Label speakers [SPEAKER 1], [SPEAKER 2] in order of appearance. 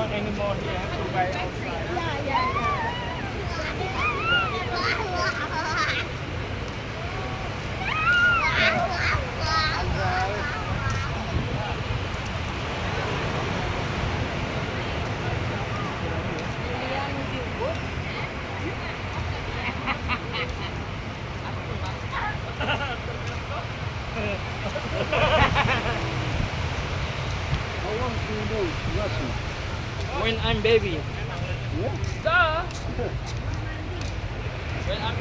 [SPEAKER 1] want anymore here. Have to buy outside.
[SPEAKER 2] How long do you know Russian?
[SPEAKER 1] When I'm baby.
[SPEAKER 2] Yeah?
[SPEAKER 1] Duh. When I'm